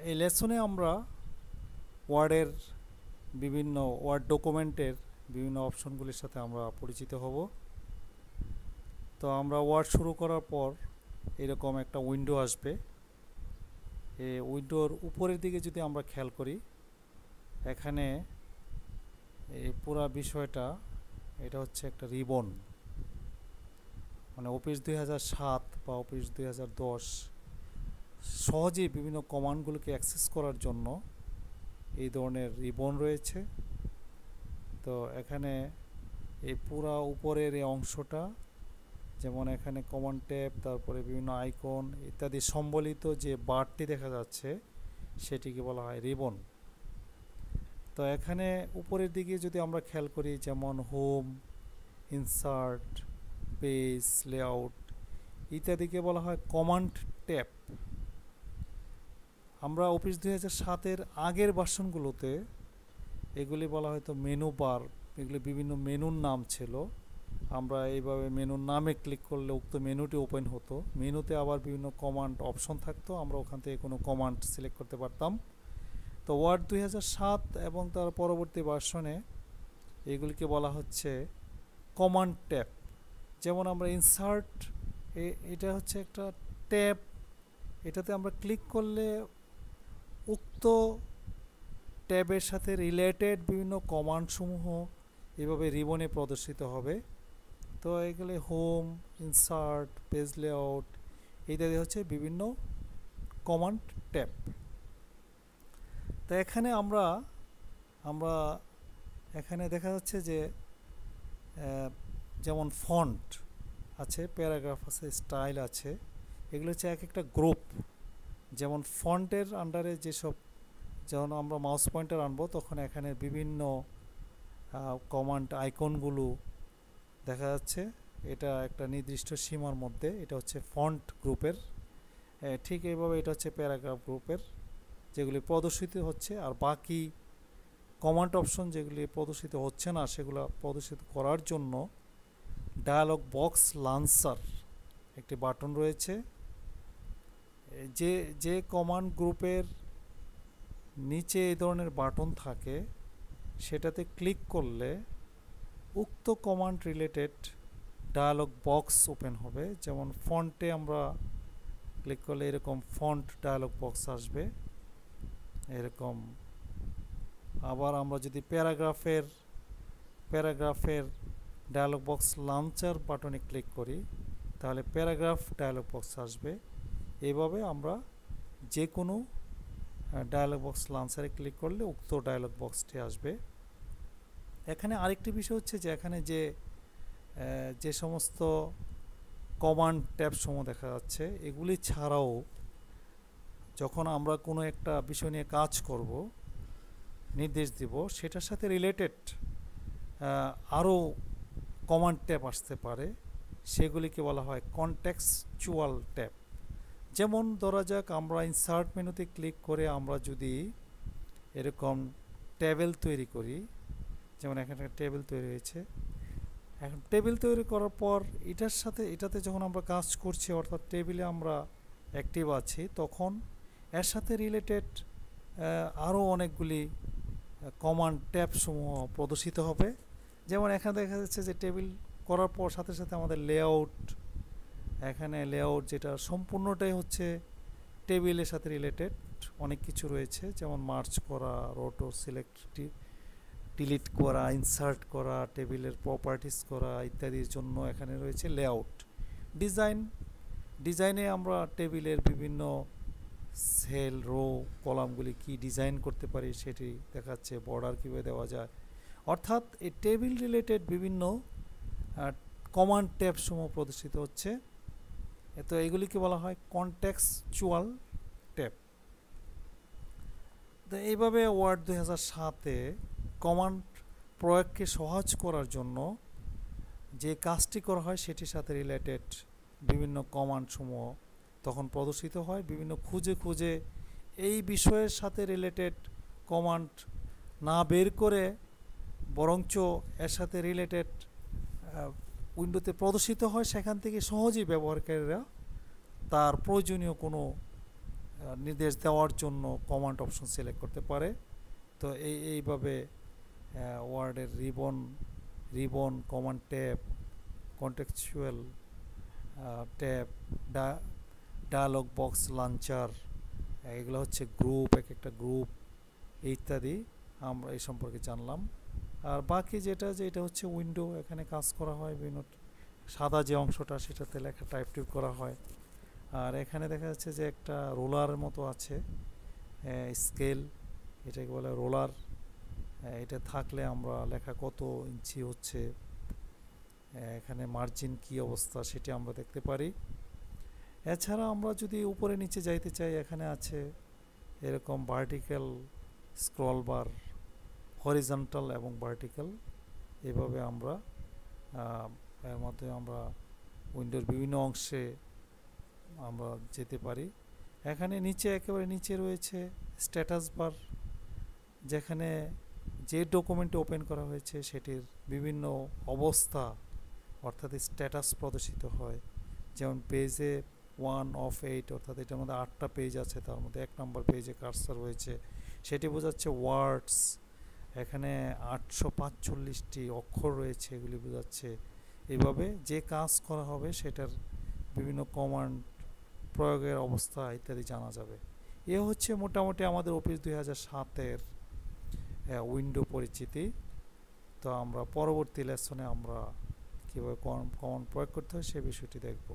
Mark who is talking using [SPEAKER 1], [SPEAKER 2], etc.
[SPEAKER 1] এই লেসনে আমরা ওয়ার্ডের বিভিন্ন ওয়ার্ড ডকুমেন্টের বিভিন্ন অপশনগুলির সাথে আমরা পরিচিত হব। তো আমরা ওয়ার্ড শুরু করার পর এরকম একটা উইন্ডো আসবে। এই উইন্ডোর উপরের দিকে যদি আমরা খেয়াল করি, এখানে এই পুরা বিষয়টা এটা হচ্ছে একটা রিবন, মানে অফিস 2007 বা অফিস 2010 সহজেই বিভিন্ন কমান্ডগুলোকে অ্যাক্সেস করার জন্য এই ধরনের রিবন রয়েছে। তো এখানে এই পুরা উপরের এই অংশটা, যেমন এখানে কমান্ড ট্যাব, তারপরে বিভিন্ন আইকন ইত্যাদি সম্বলিত যে বারটি দেখা যাচ্ছে সেটিকে বলা হয় রিবন। তো এখানে উপরের দিকে যদি আমরা খেয়াল করি, যেমন হোম, ইনসার্ট, পেজ, লেআউট ইত্যাদিকে বলা হয় কমান্ড ট্যাব। আমরা অফিস 2007-এর আগের ভার্সনগুলোতে এগুলি বলা হয়তো মেনু বার, এগুলি বিভিন্ন মেনুর নাম ছিল। আমরা এইভাবে মেনুর নামে ক্লিক করলে উক্ত মেনুটি ওপেন হতো। মেনুতে আবার বিভিন্ন কমান্ড অপশন থাকতো, আমরা ওখান থেকে কোনো কমান্ড সিলেক্ট করতে পারতাম। তো ওয়ার্ড 2007 এবং তার পরবর্তী ভার্সনে এগুলিকে বলা হচ্ছে কমান্ড ট্যাব। যেমন আমরা ইনসার্ট, এটা হচ্ছে একটা ট্যাব, এটাতে আমরা ক্লিক করলে উক্ত ট্যাবের সাথে রিলেটেড বিভিন্ন কমান্ডসমূহ এভাবে রিবনে প্রদর্শিত হবে। তো এগুলি হোম, ইনসার্ট, পেজ লেআউট ইত্যাদি হচ্ছে বিভিন্ন কমান্ড ট্যাব। তো এখানে আমরা এখানে দেখা যাচ্ছে যে যেমন ফন্ট আছে, প্যারাগ্রাফ আছে, স্টাইল আছে, এগুলো হচ্ছে এক একটা গ্রুপ। যেমন ফন্টের আন্ডারে যেসব, যখন আমরা মাউস পয়েন্টার আনবো তখন এখানে বিভিন্ন কমান্ড আইকনগুলো দেখা যাচ্ছে। এটা একটা নির্দিষ্ট সীমার মধ্যে, এটা হচ্ছে ফন্ট গ্রুপের। ঠিক এইভাবে এটা হচ্ছে প্যারাগ্রাফ গ্রুপের, যেগুলি প্রদর্শিত হচ্ছে। আর বাকি কমান্ড অপশন যেগুলি প্রদর্শিত হচ্ছে না, সেগুলো প্রদর্শিত করার জন্য ডায়ালগ বক্স লঞ্চার একটি বাটন রয়েছে। যে কমান্ড গ্রুপের নিচে এই ধরনের বাটন থাকে, সেটাতে ক্লিক করলে উক্ত command related dialog box open হবে। যেমন ফন্টে আমরা ক্লিক করলে এরকম ফন্ট ডায়ালগ বক্স আসবে এরকম। আবার আমরা যদি প্যারাগ্রাফের ডায়ালগ বক্স লঞ্চার বাটনে ক্লিক করি, তাহলে প্যারাগ্রাফ ডায়ালগ বক্স আসবে। এইভাবে আমরা যে কোনো ডায়ালগ বক্স লঞ্চারে ক্লিক করলে উক্ত ডায়ালগ বক্সটি আসবে। এখানে আরেকটি বিষয় হচ্ছে যে এখানে যে সমস্ত কমান্ড ট্যাবসমূহ দেখা যাচ্ছে, এগুলি ছাড়াও যখন আমরা কোনো একটা বিষয় নিয়ে কাজ করব, নির্দেশ দিব, সেটার সাথে রিলেটেড আরও কমান্ড ট্যাব আসতে পারে, সেগুলিকে বলা হয় কনটেক্সচুয়াল ট্যাব। যেমন ধরা যাক আমরা ইনসার্ট মেনুতে ক্লিক করে আমরা যদি এরকম টেবিল তৈরি করি, যেমন এখানে টেবিল তৈরি হয়েছে। এখন টেবিল তৈরি করার পর এটাতে যখন আমরা কাজ করছি, অর্থাৎ টেবিলে আমরা অ্যাক্টিভ আছি, তখন এর সাথে রিলেটেড আরও অনেকগুলি কমান্ড ট্যাবসমূহ প্রদর্শিত হবে। যেমন এখানে দেখা যাচ্ছে যে টেবিল করার পর সাথে সাথে আমাদের লেআউট, এখানে লেআউট যেটা সম্পূর্ণটাই হচ্ছে টেবিলের সাথে রিলেটেড অনেক কিছু রয়েছে, যেমন মার্চ করা, রোটো সিলেক্ট, ডিলিট করা, ইনসার্ট করা, টেবিলের প্রপার্টিস করা ইত্যাদির জন্য এখানে রয়েছে লেআউট। ডিজাইনে আমরা টেবিলের বিভিন্ন সেল, রো, কলামগুলি কি ডিজাইন করতে পারি সেটি দেখাচ্ছে, বর্ডার কীভাবে দেওয়া যায়। অর্থাৎ এই টেবিল রিলেটেড বিভিন্ন কমান্ড ট্যাবসমূহ প্রদর্শিত হচ্ছে। তো এগুলিকে বলা হয় কনটেক্সচুয়াল ট্যাব। তো এইভাবে ওয়ার্ড 2007-এ কমান্ড প্রয়োগকে সহজ করার জন্য যে কাজটি করা হয় সেটির সাথে রিলেটেড বিভিন্ন কমান্ডসমূহ তখন প্রদর্শিত হয়। বিভিন্ন খুঁজে এই বিষয়ের সাথে রিলেটেড কমান্ড না বের করে, বরঞ্চ এর সাথে রিলেটেড উইন্ডোতে প্রদর্শিত হয়, সেখান থেকে সহজেই ব্যবহারকারীরা তার প্রয়োজনীয় কোনো নির্দেশ দেওয়ার জন্য কমান্ড অপশন সিলেক্ট করতে পারে। তো এইভাবে ওয়ার্ডের ribbon command tab, contextual tab, dialog box launcher, এগুলো হচ্ছে গ্রুপ, এক একটা গ্রুপ ইত্যাদি আমরা এই সম্পর্কে জানলাম। আর বাকি যেটা হচ্ছে উইন্ডো, এখানে কাজ করা হয় বিভিন্ন সাদা যে অংশটা সেটাতে লেখা টাইপ করা হয়। আর এখানে দেখা যাচ্ছে যে একটা রোলারের মতো আছে, স্কেল, এটাকে বলে রোলার। এটা থাকলে আমরা লেখা কত ইঞ্চি হচ্ছে, এখানে মার্জিন কি অবস্থা সেটি আমরা দেখতে পারি। এছাড়া আমরা যদি উপরে নিচে যাইতে চাই, এখানে আছে এরকম ভার্টিক্যাল স্ক্রল বার, হরিজন্টাল এবং ভার্টিক্যাল, এভাবে আমরা এর মধ্যে আমরা উইন্ডোর বিভিন্ন অংশে আমরা যেতে পারি। এখানে নিচে একেবারে নিচে রয়েছে স্ট্যাটাস বার, যেখানে যে ডকুমেন্ট ওপেন করা হয়েছে সেটির বিভিন্ন অবস্থা অর্থাৎ স্ট্যাটাস প্রদর্শিত হয়। যেমন পেজে 1 of 8, অর্থাৎ এটার মধ্যে 8টা পেজ আছে, তার মধ্যে 1 নম্বর পেজে কার্সার রয়েছে, সেটি বোঝাচ্ছে ওয়ার্ডস। এখানে 845টি অক্ষর রয়েছে, এগুলি বোঝাচ্ছে। এইভাবে যে কাজ করা হবে সেটার বিভিন্ন কমান্ড প্রয়োগের অবস্থা ইত্যাদি জানা যাবে। এ হচ্ছে মোটামুটি আমাদের অফিস 2007-এর উইন্ডো পরিচিতি। তো আমরা পরবর্তী লেসনে আমরা কীভাবে কমান্ড প্রয়োগ করতে হয় সে বিষয়টি দেখব।